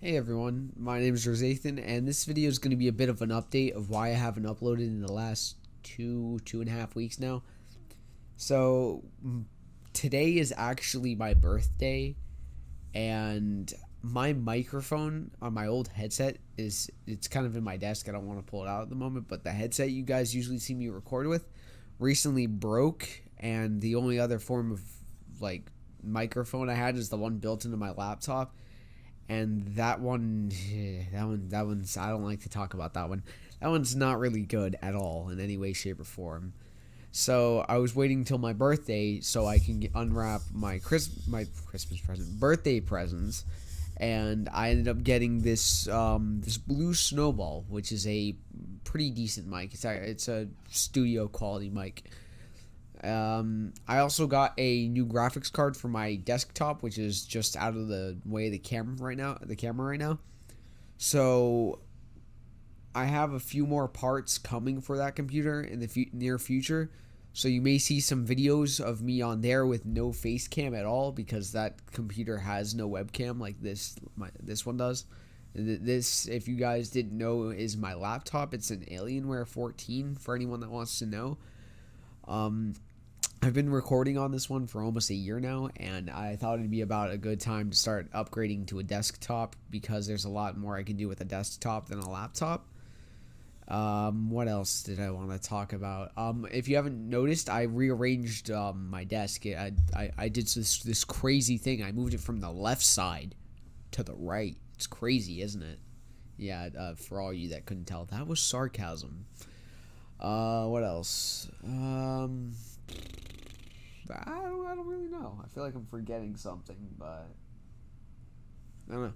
Hey everyone, my name is Rosathan, and this video is going to be a bit of an update of why I haven't uploaded in the last two and a half weeks now. So, today is actually my birthday, and my microphone on my old headset it's kind of in my desk. I don't want to pull it out at the moment, but the headset you guys usually see me record with recently broke, and the only other form of like microphone I had is the one built into my laptop. And that one, that one's, I don't like to talk about that one. That one's not really good at all in any way, shape, or form. So I was waiting till my birthday so I can unwrap my Christmas present, birthday presents, and I ended up getting this blue snowball, which is a pretty decent mic. It's a studio quality mic. I also got a new graphics card for my desktop, which is just out of the way of the camera right now. So I have a few more parts coming for that computer in the near future. So you may see some videos of me on there with no face cam at all, because that computer has no webcam like this one does. This, if you guys didn't know, is my laptop. It's an Alienware 14 for anyone that wants to know. I've been recording on this one for almost a year now, and I thought it'd be about a good time to start upgrading to a desktop, because there's a lot more I can do with a desktop than a laptop. What else did I want to talk about? If you haven't noticed, I rearranged my desk. I did this crazy thing. I moved it from the left side to the right. It's crazy, isn't it? Yeah, for all you that couldn't tell, that was sarcasm. What else? I don't really know. I feel like I'm forgetting something, but I don't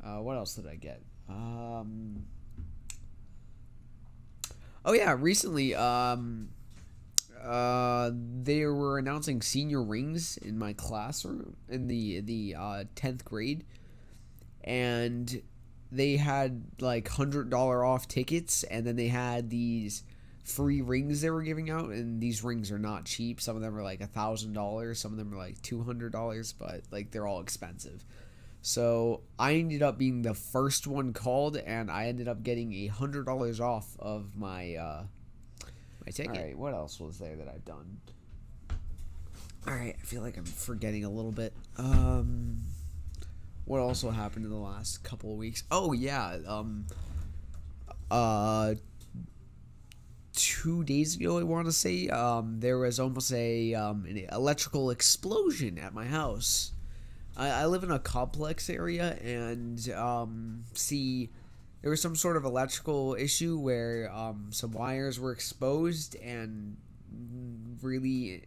know. What else did I get? Oh yeah, recently, they were announcing senior rings in my classroom in the 10th grade, and they had like $100 off tickets, and then they had these free rings they were giving out, and these rings are not cheap. Some of them are like $1,000, some of them are like $200, but like they're all expensive. So I ended up being the first one called, and I ended up getting $100 off of my ticket. All right, what else was there that I've done? All right, I feel like I'm forgetting a little bit. What also happened in the last couple of weeks? Oh yeah, 2 days ago, I want to say, there was almost an electrical explosion at my house. I live in a complex area, and see, there was some sort of electrical issue where some wires were exposed and really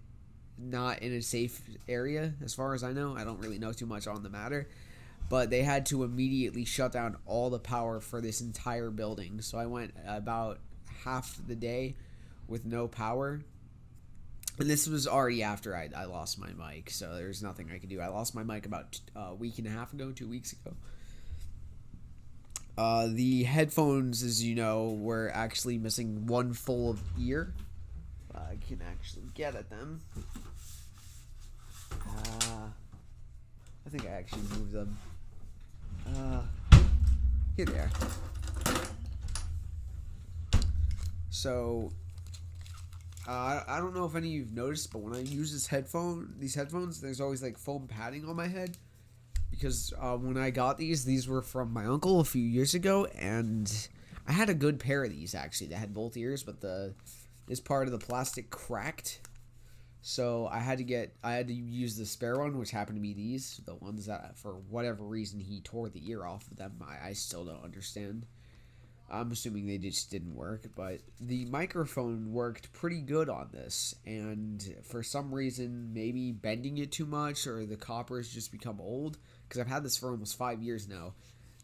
not in a safe area, as far as I know. I don't really know too much on the matter, but they had to immediately shut down all the power for this entire building. So I went about half the day with no power, and this was already after I lost my mic, so there's nothing I could do. I lost my mic about a week and a half ago, 2 weeks ago. The headphones, as you know, were actually missing one full ear. I can actually get at them. I think I actually moved them. Here they are. So, I don't know if any of you've noticed, but when I use these headphones, there's always like foam padding on my head, because when I got these were from my uncle a few years ago, and I had a good pair of these actually that had both ears, but this part of the plastic cracked, so I had to use the spare one, which happened to be the ones that for whatever reason he tore the ear off of them. I still don't understand. I'm assuming they just didn't work, but the microphone worked pretty good on this, and for some reason, maybe bending it too much, or the copper's just become old, because I've had this for almost 5 years now.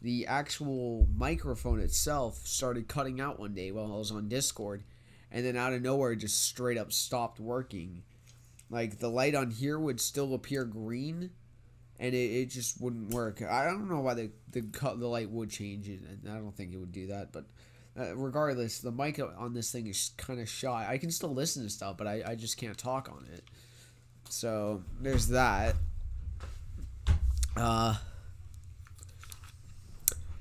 The actual microphone itself started cutting out one day while I was on Discord, and then out of nowhere, it just straight up stopped working. Like, the light on here would still appear green, and it just wouldn't work. I don't know why the light would change it, and I don't think it would do that, but regardless, the mic on this thing is kind of shot. I can still listen to stuff, but I just can't talk on it. So, there's that.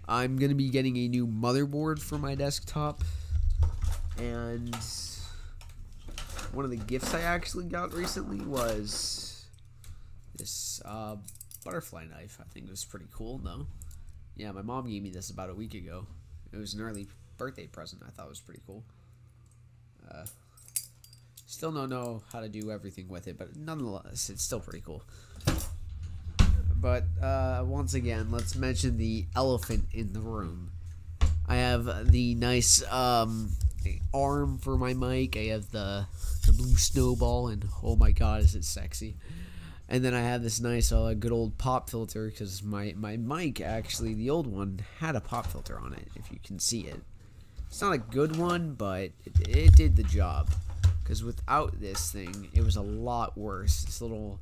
I'm going to be getting a new motherboard for my desktop. And one of the gifts I actually got recently was this butterfly knife. I think it was pretty cool, though. Yeah, my mom gave me this about a week ago. It was an early birthday present. I thought it was pretty cool. Still don't know how to do everything with it, but nonetheless, it's still pretty cool. But once again, let's mention the elephant in the room. I have the nice arm for my mic. I have the blue snowball, and oh my god, is it sexy. And then I have this nice good old pop filter, because my mic, actually, the old one, had a pop filter on it, if you can see it. It's not a good one, but it did the job. Because without this thing, it was a lot worse. This little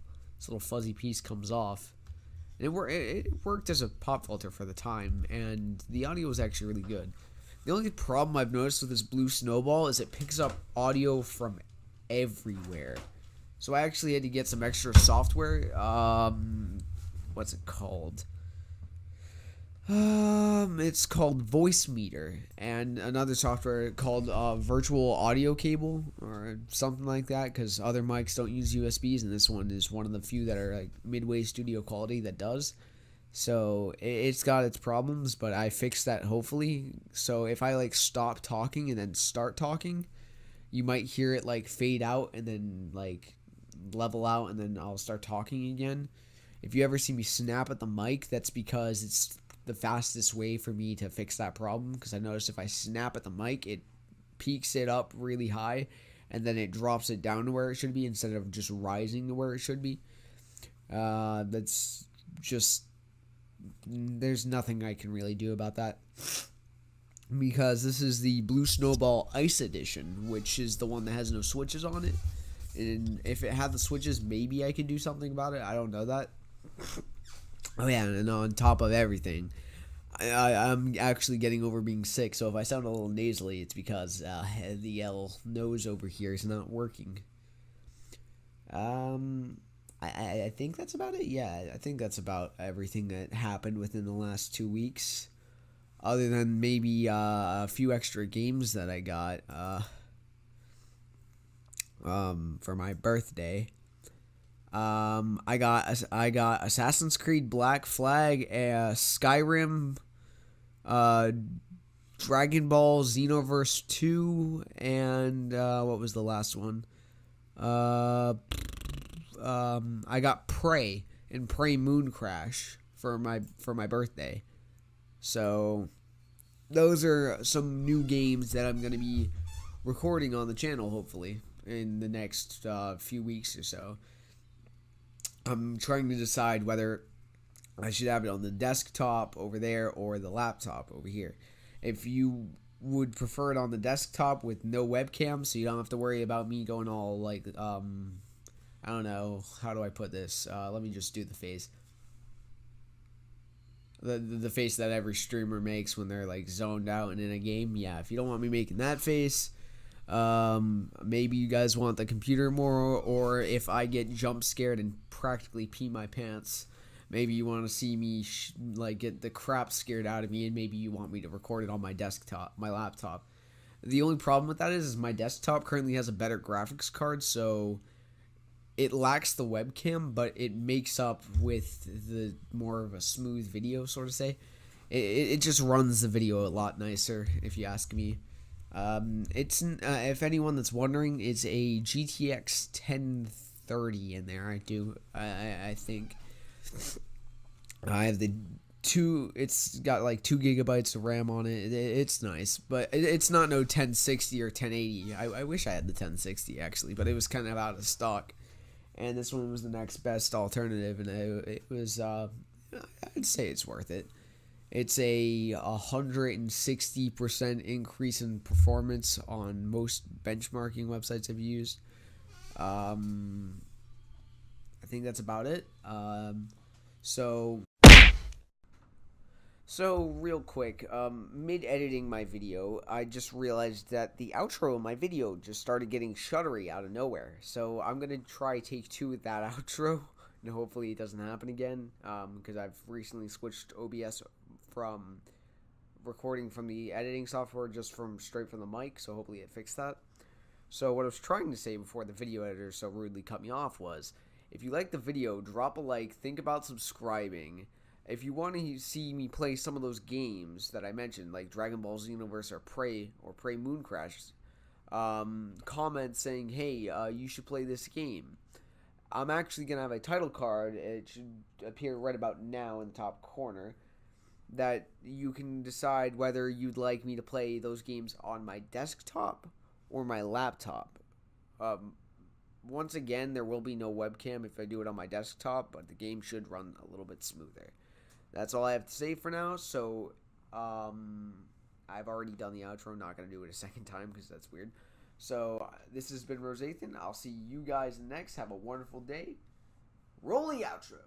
fuzzy piece comes off. And it worked as a pop filter for the time, and the audio was actually really good. The only problem I've noticed with this blue snowball is it picks up audio from everywhere. So I actually had to get some extra software. What's it called? It's called Voice Meter, and another software called Virtual Audio Cable or something like that, because other mics don't use USBs, and this one is one of the few that are like midway studio quality that does. So it's got its problems, but I fixed that hopefully. So if I like stop talking and then start talking, you might hear it like fade out and then like level out, and then I'll start talking again. If you ever see me snap at the mic, that's because it's the fastest way for me to fix that problem, because I noticed if I snap at the mic, it peaks it up really high and then it drops it down to where it should be instead of just rising to where it should be. That's just, there's nothing I can really do about that, because this is the Blue Snowball Ice Edition, which is the one that has no switches on it. And if it had the switches, maybe I could do something about it. I don't know that. Oh yeah, and on top of everything, I'm actually getting over being sick, so if I sound a little nasally, it's because the L nose over here is not working. I think that's about it. Yeah, I think that's about everything that happened within the last 2 weeks, other than maybe a few extra games that I got for my birthday. I got Assassin's Creed Black Flag, Skyrim, Dragon Ball Xenoverse 2, and what was the last one? I got Prey and Prey Moon Crash for my birthday. So those are some new games that I'm gonna be recording on the channel, hopefully in the next few weeks or so. I'm trying to decide whether I should have it on the desktop over there or the laptop over here. If you would prefer it on the desktop with no webcam, so you don't have to worry about me going all like, I don't know, how do I put this? Let me just do the face. The face that every streamer makes when they're like zoned out and in a game. Yeah, if you don't want me making that face, maybe you guys want the computer more, or if I get jump scared and practically pee my pants, maybe you want to see me like get the crap scared out of me, and maybe you want me to record it on my desktop, my laptop. The only problem with that is my desktop currently has a better graphics card, so it lacks the webcam, but it makes up with the more of a smooth video, sort of say. It just runs the video a lot nicer, if you ask me. It's if anyone that's wondering, it's a GTX 1030 in there. I think I have the it's got like 2 gigabytes of RAM on it. It's nice, but it's not no 1060 or 1080. I wish I had the 1060 actually, but it was kind of out of stock, and this one was the next best alternative, and it was I'd say it's worth it. It's a 160% increase in performance on most benchmarking websites I've used. I think that's about it. So real quick, mid-editing my video, I just realized that the outro of my video just started getting shuttery out of nowhere. So I'm going to try take 2 with that outro, and hopefully it doesn't happen again, because I've recently switched OBS from recording from the editing software just from straight from the mic, so hopefully it fixed that. So what I was trying to say before the video editor so rudely cut me off was, if you like the video, drop a like, think about subscribing. If you want to see me play some of those games that I mentioned, like Dragon Ball Xenoverse or Prey Moon Crash, comment saying, hey, you should play this game. I'm actually going to have a title card. It should appear right about now in the top corner, that you can decide whether you'd like me to play those games on my desktop or my laptop. Once again, there will be no webcam if I do it on my desktop, but the game should run a little bit smoother. That's all I have to say for now. So I've already done the outro. I'm not going to do it a second time because that's weird. So this has been Rosathan. I'll see you guys next. Have a wonderful day. Roll the outro.